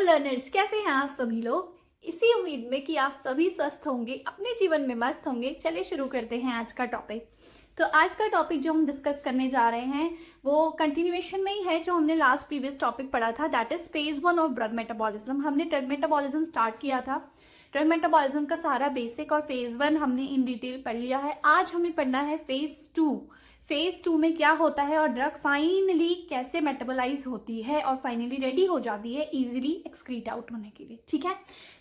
Learners, कैसे हैं आप सभी लोग। इसी उम्मीद में कि आप सभी स्वस्थ होंगे, अपने जीवन में मस्त होंगे। चलिए शुरू करते हैं आज का टॉपिक। तो आज का टॉपिक जो हम डिस्कस करने जा रहे हैं वो कंटिन्यूएशन में ही है जो हमने लास्ट प्रीवियस टॉपिक पढ़ा था, that is phase 1 of drug metabolism. हमने ड्रग मेटाबॉलिज्म स्टार्ट किया था। ड्रग मेटाबॉलिज्म का सारा बेसिक और फेज 1 हमने इन डिटेल पढ़ लिया है। आज हमें पढ़ना है फेज 2। फेज 2 में क्या होता है और ड्रग फाइनली कैसे मेटाबोलाइज होती है और फाइनली रेडी हो जाती है इजीली एक्सक्रीट आउट होने के लिए। ठीक है,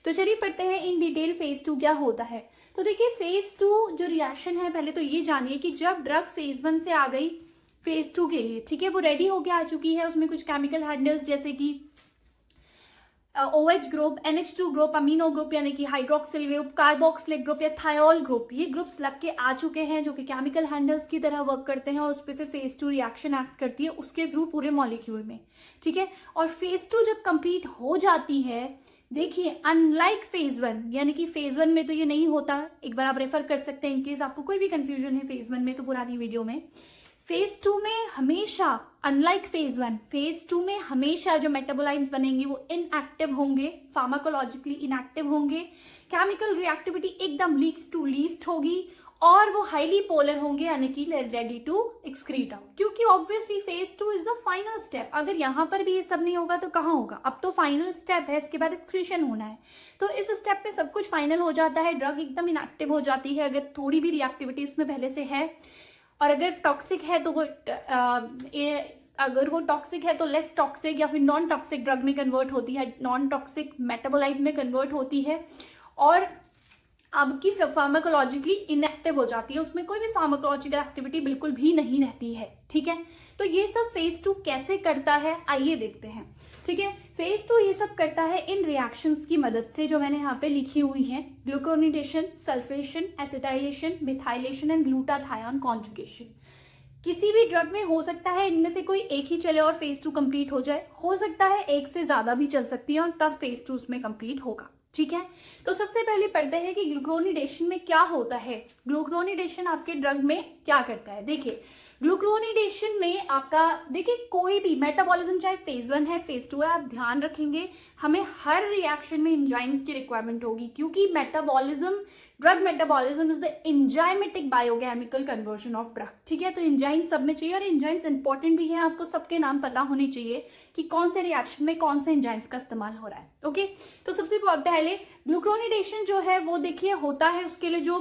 तो चलिए पढ़ते हैं इन डिटेल फेज 2 क्या होता है। तो देखिए फेज 2 जो रिएक्शन है, पहले तो ये जानिए कि जब ड्रग फेज 1 से आ गई फेज 2 के लिए, ठीक है, वो रेडी होके आ चुकी है। उसमें कुछ केमिकल हैंडल्स जैसे कि OH group, NH2 group, amino group यानी कि हाइड्रोक्सिल ग्रुप, कार्बोक्सिलिक ग्रुप या थायोल ग्रुप, ये ग्रुप्स लग के आ चुके हैं जो कि केमिकल हैंडल्स की तरह वर्क करते हैं और उस पर फिर फेज 2 रिएक्शन एक्ट करती है उसके थ्रू पूरे मॉलिक्यूल में। ठीक है, और फेज 2 जब कंप्लीट हो जाती है, देखिए अनलाइक फेज 1, यानी कि फेज 1 में तो ये नहीं होता। एक बार आप रेफर कर सकते हैं इनकेस आपको कोई भी कंफ्यूजन है फेज 1 में, तो पुरानी वीडियो में। फेज 2 में हमेशा अनलाइक फेज 1, फेज 2 में हमेशा जो मेटाबोलाइट्स बनेंगे वो इनएक्टिव होंगे, फार्माकोलॉजिकली इनएक्टिव होंगे। केमिकल रिएक्टिविटी एकदम लीस्ट टू लीस्ट होगी और वो हाईली पोलर होंगे, यानी कि रेडी टू एक्सक्रीट आउट। क्योंकि obviously phase 2 is the final step. अगर यहाँ पर भी ये सब नहीं होगा तो कहाँ होगा। अब तो फाइनल स्टेप है, इसके बाद एक्सक्रीशन होना है। तो इस स्टेप पे सब कुछ फाइनल हो जाता है, ड्रग एकदम इनएक्टिव हो जाती है अगर थोड़ी भी रिएक्टिविटी इसमें पहले से है। और अगर टॉक्सिक है तो वो अगर वो टॉक्सिक है तो लेस टॉक्सिक या फिर नॉन टॉक्सिक ड्रग में कन्वर्ट होती है, नॉन टॉक्सिक मेटाबोलाइट में कन्वर्ट होती है और अब की फार्माकोलॉजिकली इनएक्टिव हो जाती है। उसमें कोई भी फार्माकोलॉजिकल एक्टिविटी बिल्कुल भी नहीं रहती है। ठीक है, तो ये सब फेज 2 कैसे करता है आइए देखते हैं। ठीक है, फेज 2 ये सब करता है इन रिएक्शंस की मदद से जो मैंने यहाँ पे लिखी हुई है, glucuronidation, sulfation, acetylation, methylation and glutathione conjugation. किसी भी ड्रग में हो सकता है इनमें से कोई एक ही चले और फेज 2 कंप्लीट हो जाए, हो सकता है एक से ज्यादा भी चल सकती है और तब फेज 2 उसमें कंप्लीट होगा। ठीक है, तो सबसे पहले पढ़ते हैं कि ग्लूकोनिडेशन में क्या होता है। ग्लूकोनिडेशन आपके ड्रग में क्या करता है। देखिए ग्लूकोनिडेशन में आपका, देखिए कोई भी मेटाबॉलिज्म चाहे फेज 1 है फेज 2 है, आप ध्यान रखेंगे हमें हर रिएक्शन में एंजाइम्स की रिक्वायरमेंट होगी क्योंकि metabolism, drug metabolism is the enzymatic biochemical conversion of drug. ठीक है, तो एंजाइम्स सब में चाहिए और एंजाइम्स इंपॉर्टेंट भी है, आपको सबके नाम पता होने चाहिए कि कौन से रिएक्शन में कौन से एंजाइम्स का इस्तेमाल हो रहा है। ओके, तो सबसे पहले ग्लूकोनिडेशन जो है वो देखिए होता है, उसके लिए जो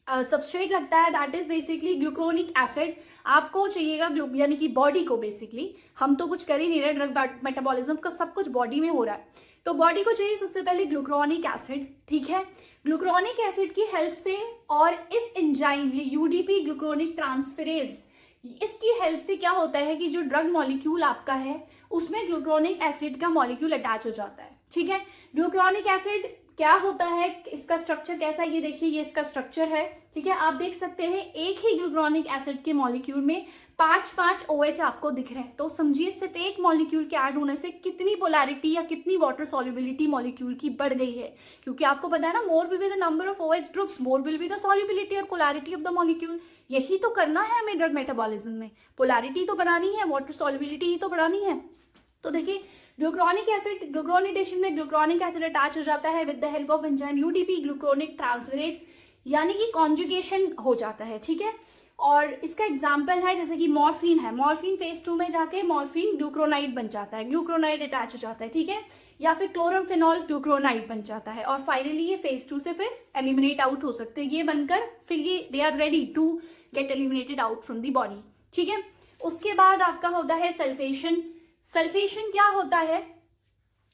सबस्ट्रेट लगता है that is basically gluconic acid. आपको चाहिएगा यानी कि बॉडी को, बेसिकली हम तो कुछ कर ही नहीं रहे, ड्रग मेटाबॉलिज्म का सब कुछ बॉडी में हो रहा है, तो बॉडी को चाहिए सबसे पहले ग्लूकोनिक एसिड। ठीक है, ग्लूकोनिक एसिड की हेल्प से और इस एंजाइम ये यूडीपी ग्लूकोनिक ट्रांसफेरेज, इसकी हेल्प से क्या होता है कि जो ड्रग मॉलिक्यूल आपका है उसमें ग्लूकोनिक एसिड का मॉलिक्यूल अटैच हो जाता है। ठीक है, ग्लूकोनिक एसिड क्या होता है, इसका स्ट्रक्चर कैसा है ये देखिए, ये इसका स्ट्रक्चर है। ठीक है, आप देख सकते हैं एक ही ग्लूकोनिक एसिड के मॉलिक्यूल में 5-5 OH आपको दिख रहे हैं। तो समझिए सिर्फ एक मॉलिक्यूल के ऐड होने से कितनी पोलैरिटी या कितनी वाटर सॉल्युबिलिटी मॉलिक्यूल की बढ़ गई है। क्योंकि आपको पता है ना, more will be the number of OH groups, more will be the solubility और पोलैरिटी ऑफ द मॉलिक्यूल। यही तो करना है हमें ड्रग मेटाबॉलिज्म में, पोलैरिटी तो बढ़ानी है, वाटर सॉल्युबिलिटी ही तो बढ़ानी है। तो देखिए ग्लूकोनिक एसिड, ग्लूकोनिडेशन में ग्लूकोनिक एसिड अटैच हो जाता है with the help of enzyme UDP gluconic transferase, यानी कि कॉन्जुगेशन हो जाता है। ठीक है, और इसका एग्जांपल है जैसे कि मॉर्फिन है, मॉर्फिन फेज 2 में जाके मॉर्फिन ग्लूक्रोनाइड बन जाता है, ग्लूक्रोनाइड अटैच हो जाता है। ठीक है, या फिर क्लोरोफिनॉल ग्लूक्रोनाइड बन जाता है और फाइनली ये फेज 2 से फिर एलिमिनेट आउट हो सकते हैं, ये बनकर फिर ये they are ready to get eliminated out from the body. ठीक है, उसके बाद आपका होता है सल्फेशन। सल्फेशन क्या होता है,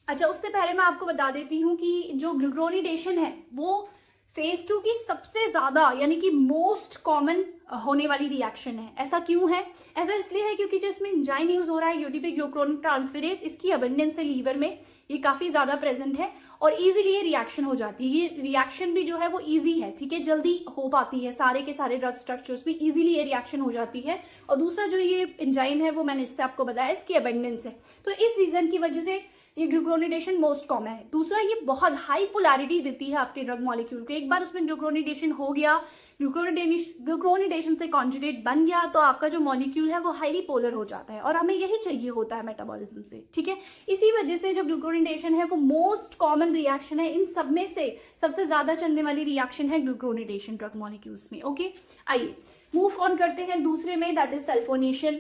अच्छा उससे पहले मैं आपको बता देती हूँ कि जो ग्लूकोनिडेशन है वो फेज 2 की सबसे ज्यादा यानी कि मोस्ट कॉमन होने वाली रिएक्शन है। ऐसा क्यों है, ऐसा इसलिए है क्योंकि जो इसमें एंजाइम यूज हो रहा है यूडीपी ग्लूकोनिक ट्रांसफेरेज, इसकी अबंडेंस है लीवर में, ये काफी ज्यादा प्रेजेंट है और इजीली ये रिएक्शन हो जाती है। ये रिएक्शन भी जो है वो इजी है। ठीक है, जल्दी हो पाती है, सारे के सारे ड्रग स्ट्रक्चर्स में इजीली ये रिएक्शन हो जाती है। और दूसरा जो ये एंजाइम है वो मैंने इससे आपको बताया इसकी अबंडेंस है। तो इस रीजन की वजह से ये ग्लूकोनिडेशन मोस्ट कॉमन है। दूसरा, ये बहुत हाई पोलैरिटी देती है आपके ड्रग मॉलिक्यूल को। एक बार उसमें ग्लूकोनिडेशन हो गया, ग्लूकोनिडेशन से कॉन्जुगेट बन गया, तो आपका जो मॉलिक्यूल है वो हाईली पोलर हो जाता है, और हमें यही चाहिए होता है मेटाबॉलिज्म से, ठीक है। इसी वजह से जो ग्लूकोनिडेशन है वो मोस्ट कॉमन रिएक्शन है। इन सब में से सबसे ज्यादा चलने वाली रिएक्शन है ग्लूकोनिडेशन ड्रग मॉलिक्यूल्स में। ओके, आइए मूव ऑन करते हैं दूसरे में, दैट इज सल्फोनेशन।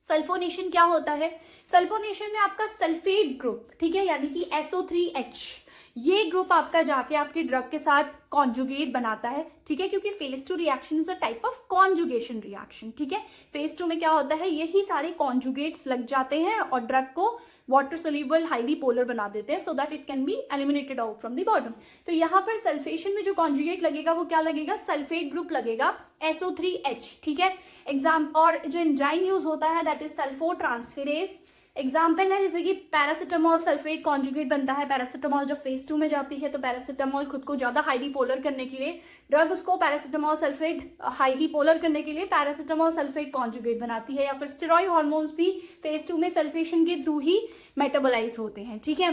सल्फोनेशन क्या होता है? सल्फोनेशन में आपका सल्फेट ग्रुप, ठीक है, यानी कि SO3H, ये ग्रुप आपका जाके आपके ड्रग के साथ कॉन्जुगेट बनाता है, ठीक है, क्योंकि phase 2 reaction is a type of conjugation reaction, ठीक है। फेज 2 में क्या होता है, यही सारे कॉन्जुगेट्स लग जाते हैं और ड्रग को वाटर सोल्यूबल हाईली पोलर बना देते हैं, so that it can be eliminated out from the bottom. तो यहाँ पर सल्फेशन में जो कॉन्जुगेट लगेगा वो क्या लगेगा? सल्फेट ग्रुप लगेगा, SO3H, ठीक है। और जो एंजाइम यूज होता है दैट इज सल्फोट्रांसफेरेज। एग्जाम्पल है जैसे कि पैरासीटामोल सल्फेट कॉन्जुगेट बनता है। पैरासीटामोल जब फेज 2 में जाती है तो पैरासीटामोल खुद को ज्यादा हाईली पोलर करने के लिए ड्रग उसको पैरासीटामोल सल्फेट हाईली पोलर करने के लिए पैरासीटामोल सल्फेट कॉन्जुगेट बनाती है। या फिर स्टेरॉइड हार्मोन्स भी फेज 2 में सल्फेशन के थ्रू ही मेटाबोलाइज होते हैं, ठीक है।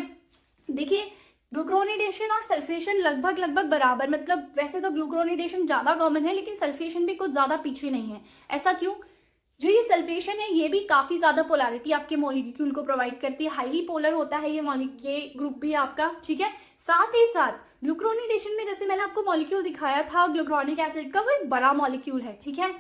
देखिए, ग्लूकोनिडेशन और सल्फेशन लगभग बराबर, मतलब वैसे तो ग्लूकोनिडेशन ज्यादा कॉमन है लेकिन सल्फेशन भी कुछ ज्यादा पीछे नहीं है। ऐसा क्यों? जो ये सल्फेशन है ये भी काफी ज्यादा पोलैरिटी आपके मॉलिक्यूल को प्रोवाइड करती है, हाईली पोलर होता है ये ग्रुप भी आपका, ठीक है। साथ ही साथ ग्लूकोनिडेशन में जैसे मैंने आपको मॉलिक्यूल दिखाया था ग्लूकोनिक एसिड का, वो एक बड़ा मॉलिक्यूल है, ठीक है।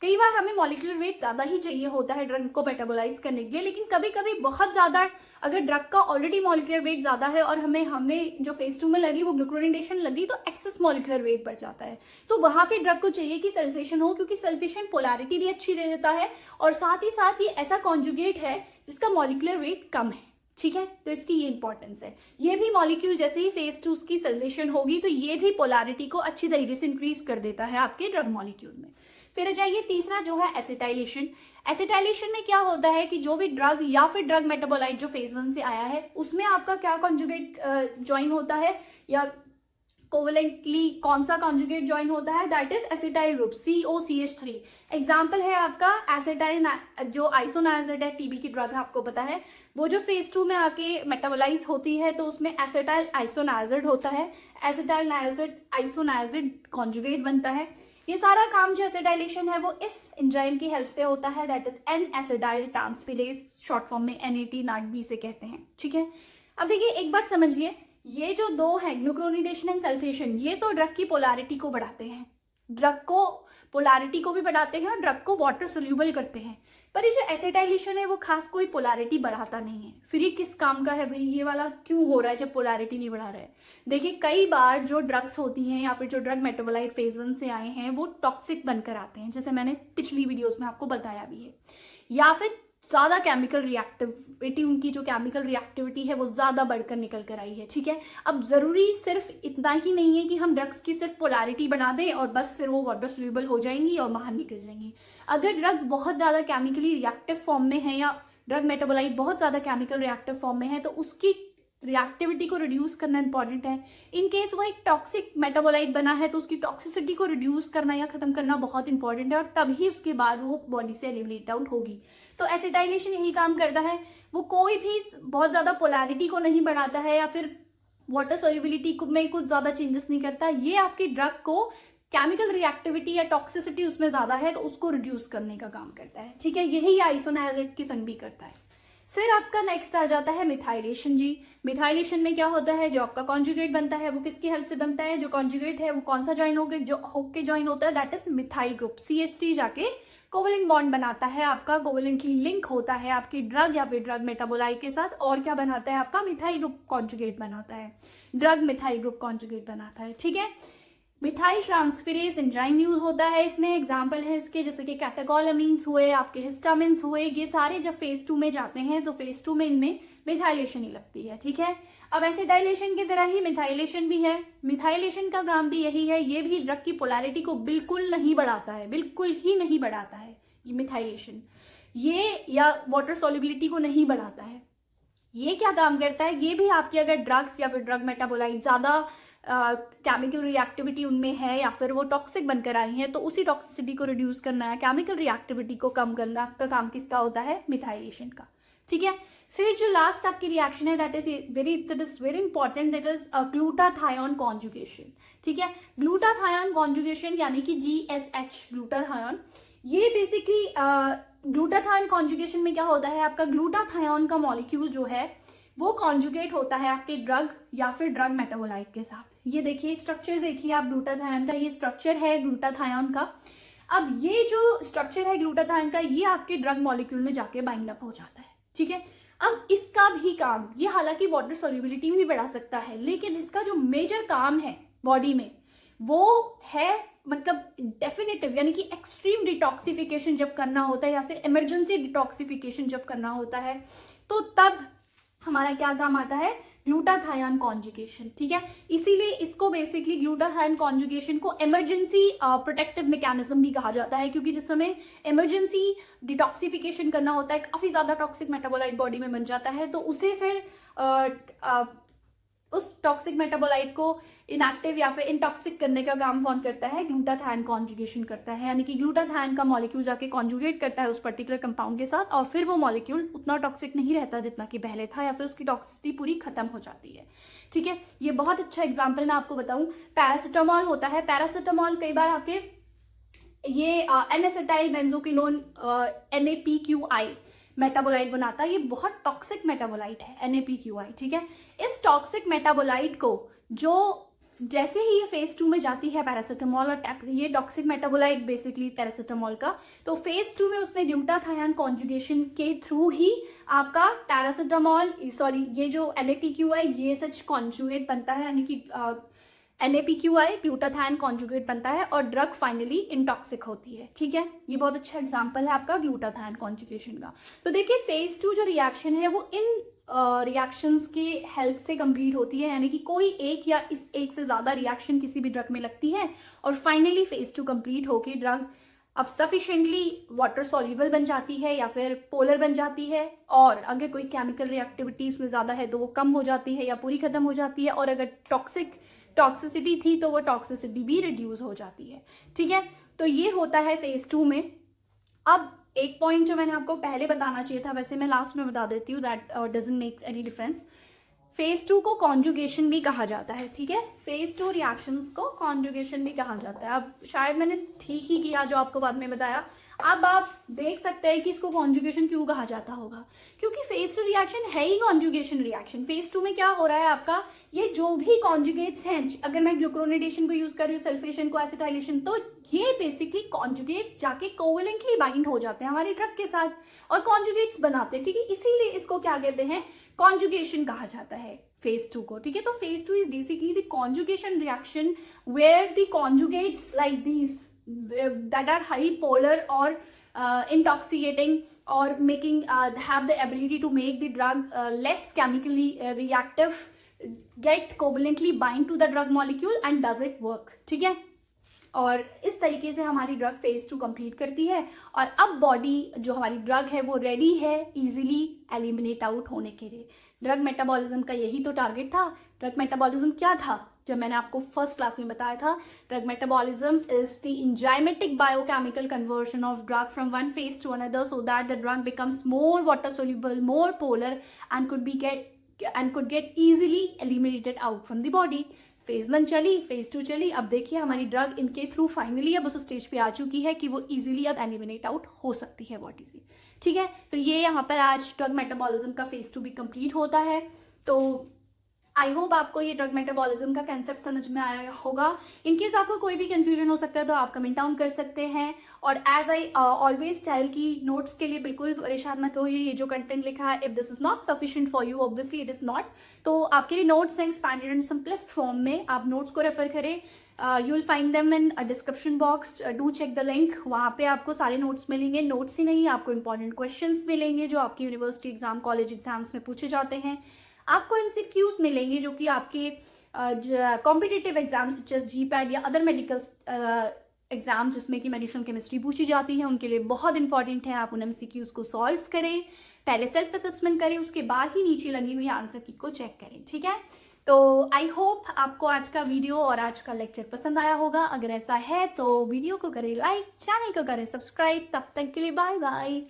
कई बार हमें मॉलिक्यूलर वेट ज्यादा ही चाहिए होता है ड्रग को मेटाबोलाइज करने के लिए, लेकिन कभी कभी बहुत ज्यादा, अगर ड्रग का ऑलरेडी मॉलिक्यूलर वेट ज्यादा है और हमें जो फेज 2 में लगी वो ग्लूकोनिडेशन लगी तो एक्सेस मॉलिक्यूलर वेट बढ़ जाता है, तो वहां पे ड्रग को चाहिए कि सल्फेशन हो, क्योंकि सल्फेशन पोलैरिटी भी अच्छी दे देता है और साथ ही साथ ये ऐसा कॉन्जुगेट है जिसका मॉलिक्यूलर वेट कम है, ठीक है। तो इसकी ये इंपॉर्टेंस है। ये भी मॉलिक्यूल जैसे ही फेज 2 की सल्फेशन होगी तो ये भी पोलैरिटी को अच्छी तरीके से इंक्रीज कर देता है आपके ड्रग मॉलिक्यूल में। फिर जाइए तीसरा जो है एसिटाइलेशन। एसिटाइलेशन में क्या होता है कि जो भी ड्रग या फिर ड्रग मेटाबोलाइट जो फेज 1 से आया है उसमें आपका क्या कॉन्जुगेट ज्वाइन होता है, या कोवेलेंटली कौन सा कॉन्जुगेट ज्वाइन होता है, that is acetyl group COCH3। Example है आपका एसिटाइल, जो आइसोनाइजिड है, टीबी की ड्रग है, आपको पता है, वो जो फेज 2 में आके मेटाबोलाइज होती है तो उसमें एसिटाइल आइसोनाइजिड होता है, एसिटाइल आइसोनाइजिड कॉन्जुगेट बनता है। ये सारा काम जो एसिटाइलेशन है वो इस एंजाइम की हेल्प से होता है, that is N-acetyl transferase, short form में NAT से कहते हैं, ठीक है। अब देखिए एक बात समझिए, ये जो दो है ग्लूकोनिडेशन एंड सल्फेशन, ये तो ड्रग की पोलैरिटी को बढ़ाते हैं, ड्रग को पोलैरिटी को भी बढ़ाते हैं और ड्रग को वाटर सोल्यूबल करते हैं, पर ये जो एसिटाइलेशन है वो खास कोई पोलैरिटी बढ़ाता नहीं है। फिर ये किस काम का है भाई, ये वाला क्यों हो रहा है जब पोलैरिटी नहीं बढ़ा रहा है? देखिए कई बार जो ड्रग्स होती हैं या फिर जो ड्रग मेटाबोलाइट फेज 1 से आए हैं वो टॉक्सिक बनकर आते हैं, जैसे मैंने पिछली वीडियोस में आपको बताया भी है, या फिर ज़्यादा केमिकल रिएक्टिविटी, उनकी जो केमिकल रिएक्टिविटी है वो ज़्यादा बढ़कर निकल कर आई है, ठीक है। अब ज़रूरी सिर्फ इतना ही नहीं है कि हम ड्रग्स की सिर्फ पोलैरिटी बना दें और बस फिर वो वाटर सोल्यूबल हो जाएंगी और बाहर निकल जाएंगी। अगर ड्रग्स बहुत ज़्यादा केमिकली रिएक्टिव फॉर्म में है या ड्रग मेटाबोलाइट बहुत ज़्यादा केमिकल रिएक्टिव फॉर्म में है तो उसकी रिएक्टिविटी को रिड्यूस करना इंपॉर्टेंट है। इन केस वो एक टॉक्सिक मेटाबोलाइट बना है तो उसकी टॉक्सिसिटी को रिड्यूस करना या खत्म करना बहुत इंपॉर्टेंट है, और तभी उसके बाद वो बॉडी से एलिमिनेट आउट होगी। तो एसिटाइलेशन यही काम करता है, वो कोई भी बहुत ज़्यादा पोलैरिटी को नहीं बढ़ाता है या फिर वाटर सोल्युबिलिटी में कुछ ज़्यादा चेंजेस नहीं करता, ये आपकी ड्रग को केमिकल रिएक्टिविटी या टॉक्सिसिटी उसमें ज़्यादा है तो उसको रिड्यूस करने का काम करता है, ठीक है। यही आइसोनाइजिड की संग भी करता है। फिर आपका नेक्स्ट आ जाता है मिथाइलेशन जी। मिथाइलेशन में क्या होता है, जो आपका कॉन्जुगेट बनता है वो किसकी हेल्प से बनता है, जो कॉन्जुगेट है वो कौन सा ज्वाइन होकर जो होके ज्वाइन होता है, that is methyl group. CH3 जाके कोवेलेंट बॉन्ड बनाता है, आपका कोवेलेंटली लिंक होता है आपकी ड्रग या फिर ड्रग मेटाबोलाइट के साथ, और क्या बनाता है आपका मिथाइल ग्रुप कॉन्जुगेट बनाता है, ड्रग मिथाइल ग्रुप कॉन्जुगेट बनाता है, ठीक है। मिथाइल ट्रांसफेरेज एंजाइम यूज होता है इसमें, एग्जाम्पल है इसके जैसे कि कैटेकोलामीन्स हुए, आपके हिस्टामिन्स हुए, ये सारे जब फेज 2 में जाते हैं तो फेज 2 में इनमें मिथाइलेशन ही लगती है, ठीक है। अब एसिटाइलेशन की तरह ही मिथाइलेशन भी है, मिथाइलेशन का काम भी यही है, ये भी ड्रग की पोलैरिटी को बिल्कुल नहीं बढ़ाता है, बिल्कुल ही नहीं बढ़ाता है ये मिथाइलेशन, ये या वाटर सॉल्युबिलिटी को नहीं बढ़ाता है। ये क्या काम करता है, ये भी आपकी अगर ड्रग्स या फिर ड्रग मेटाबोलाइट ज़्यादा केमिकल रिएक्टिविटी उनमें है या फिर वो टॉक्सिक बनकर आई हैं तो उसी टॉक्सिसिटी को रिड्यूस करना है, केमिकल रिएक्टिविटी को कम करना का काम किसका होता है, मिथाइलेशन का, ठीक है। फिर जो लास्ट आपकी रिएक्शन है that is very important, that is glutathione conjugation. ठीक है, ग्लूटाथायोन कॉन्जुगेशन यानी कि GSH ग्लूटाथायोन। ये बेसिकली ग्लूटाथायोन कॉन्जुगेशन में क्या होता है, आपका ग्लूटाथायोन का मॉलिक्यूल जो है वो कॉन्जुगेट होता है आपके ड्रग या फिर ड्रग मेटाबोलाइट के साथ। ये देखिए स्ट्रक्चर देखिए आप ग्लूटाथायोन का, ये स्ट्रक्चर है ग्लूटाथायोन का। अब ये जो स्ट्रक्चर है ग्लूटाथायोन का, ये आपके ड्रग मॉलिक्यूल में जाके बाइंड अप हो जाता है। ठीक है, अब इसका भी काम, ये हालांकि वाटर सॉल्युबिलिटी भी बढ़ा सकता है, लेकिन इसका जो मेजर काम है बॉडी में वो है मतलब डेफिनेटिव, यानी कि एक्सट्रीम डिटॉक्सिफिकेशन जब करना होता है या फिर इमरजेंसी डिटॉक्सिफिकेशन जब करना होता है, तो तब हमारा क्या काम आता है, ग्लूटाथायोन कॉन्जुगेशन। ठीक है, इसीलिए इसको बेसिकली ग्लूटाथायोन कॉन्जुगेशन को इमरजेंसी प्रोटेक्टिव मैकेनिज्म भी कहा जाता है, क्योंकि जिस समय इमरजेंसी डिटॉक्सिफिकेशन करना होता है, काफ़ी ज़्यादा टॉक्सिक मेटाबोलाइट बॉडी में बन जाता है, तो उसे फिर उस टॉक्सिक मेटाबोलाइट को इनएक्टिव या फिर इनटॉक्सिक करने का काम कौन करता है, ग्लूटाथायोन कॉन्जुगेशन करता है। यानी कि ग्लूटाथायोन का मॉलिक्यूल जाके कॉन्जुगेट करता है उस पर्टिकुलर कंपाउंड के साथ, और फिर वो मॉलिक्यूल उतना टॉक्सिक नहीं रहता जितना कि पहले था, या फिर उसकी टॉक्सिसिटी पूरी खत्म हो जाती है। ठीक है, ये बहुत अच्छा एग्जाम्पल मैं आपको बताऊं, पैरासिटामॉल होता है। पैरासिटामॉल कई बार आपके ये एन-एसिटाइल बेंजोक्विनोन NaPQI मेटाबोलाइट बनाता है। ये बहुत टॉक्सिक मेटाबोलाइट है NaPQI। ठीक है, इस टॉक्सिक मेटाबोलाइट को जो जैसे ही ये फेज 2 में जाती है पैरासिटामॉल, और ये टॉक्सिक मेटाबोलाइट बेसिकली पैरासिटामॉल का, तो फेज 2 में उसमें ग्लूटाथायोन कॉन्जुगेशन के थ्रू ही आपका पैरासिटामॉल ये जो NaPQI GSH कॉन्जुगेट बनता है, यानी कि NaPQI ग्लूटाथायोन कॉन्जुगेट बनता है और ड्रग फाइनली इंटॉक्सिक होती है। ठीक है, ये बहुत अच्छा एग्जांपल है आपका ग्लूटाथायोन कॉन्जुगेशन का। तो देखिए फेज 2 जो रिएक्शन है वो इन रिएक्शंस के हेल्प से कंप्लीट होती है, यानी कि कोई एक या इस एक से ज़्यादा रिएक्शन किसी भी ड्रग में लगती है और फाइनली फेज 2 कंप्लीट होकर ड्रग अब सफिशिएंटली वाटर सॉल्युबल बन जाती है या फिर पोलर बन जाती है, और अगर कोई केमिकल रिएक्टिविटी उसमें ज़्यादा है तो वो कम हो जाती है या पूरी खत्म हो जाती है, और अगर टॉक्सिसिटी थी तो वो टॉक्सिसिटी भी रिड्यूस हो जाती है। ठीक है, तो ये होता है फेज 2 में। अब एक पॉइंट जो मैंने आपको पहले बताना चाहिए था, वैसे मैं लास्ट में बता देती हूँ, that doesn't make any difference. Phase 2 को कॉन्जुगेशन भी कहा जाता है। ठीक है, फेज 2 रिएक्शंस को कॉन्जुगेशन भी कहा जाता है। अब शायद मैंने ठीक ही किया जो आपको बाद में बताया। अब आप देख सकते हैं कि इसको कॉन्जुगेशन क्यों कहा जाता होगा, क्योंकि फेज 2 रिएक्शन है ही कॉन्जुगेशन रिएक्शन। फेज 2 में क्या हो रहा है आपका, ये जो भी कॉन्जुगेट्स हैं, अगर मैं ग्लूक्रोनेडेशन को यूज कर रही हूँ, सल्फेशन को एसिटाइलेशन, तो ये बेसिकली कॉन्जुगेट्स जाके कोवेलेंटली बाइंड हो जाते हैं हमारे ड्रग के साथ और कॉन्जुगेट्स बनाते हैं। ठीक है, इसीलिए इसको क्या कहते हैं, कॉन्जुगेशन कहा जाता है फेज 2 को। ठीक है, तो phase 2 is basically the conjugation reaction where the conjugates like these that are highly polar or intoxicating or making have the ability to make the drug less chemically reactive get covalently bind to the drug molecule and does it work। ठीक है, और इस तरीके से हमारी drug phase 2 complete करती है, और अब बॉडी जो हमारी ड्रग है वो रेडी है इजीली एलिमिनेट आउट होने के लिए। ड्रग मेटाबॉलिज्म का यही तो टारगेट था। ड्रग मेटाबॉलिज्म क्या था, जब मैंने आपको फर्स्ट क्लास में बताया था, drug metabolism is the enzymatic biochemical conversion of drug from one phase two another so that the drug becomes more water soluble, more polar and could get easily eliminated out from the body। Phase 1 चली, phase 2 चली, अब देखिए हमारी drug इनके through finally अब उस stage पे आ चुकी है कि वो इजीली अब एलिमिनेट आउट हो सकती है बॉडी से। ठीक है, तो ये यहाँ पर आज ड्रग मेटाबॉलिज्म का फेज 2 भी कंप्लीट होता है। तो आई होप आपको ये ड्रग मेटाबॉलिज्म का कंसेप्ट समझ में आया होगा। इनकेस आपको कोई भी कंफ्यूजन हो सकता है तो आप कमेंट डाउन कर सकते हैं, और एज आई ऑलवेज टेल की नोट्स के लिए बिल्कुल परेशान मत होइए। ये जो कंटेंट लिखा है, if this is not sufficient for you, obviously it is not, तो आपके लिए नोट्स हैं एक्सपैंडेड एंड सिंपलेस्ट फॉर्म में, आप नोट्स को रेफर करें। You will find them in description box, do check the link, वहाँ पे आपको सारे नोट्स मिलेंगे। नोट्स ही नहीं, आपको इंपॉर्टेंट क्वेश्चंस मिलेंगे जो आपकी यूनिवर्सिटी एग्जाम, कॉलेज एग्जाम्स में पूछे जाते हैं। आपको MCQs मिलेंगे जो कि आपके competitive exams such as GPAT या अदर मेडिकल एग्जाम जिसमें कि मेडिसिनल केमिस्ट्री पूछी जाती है, उनके लिए बहुत इंपॉर्टेंट है। आप उन MCQs को सॉल्व करें, पहले सेल्फ असेसमेंट करें, उसके बाद ही नीचे लगी हुई आंसर की को चेक करें। ठीक है, तो आई होप आपको आज का वीडियो और आज का लेक्चर पसंद आया होगा। अगर ऐसा है तो वीडियो को करें लाइक, चैनल को करें सब्सक्राइब। तब तक के लिए बाय बाय।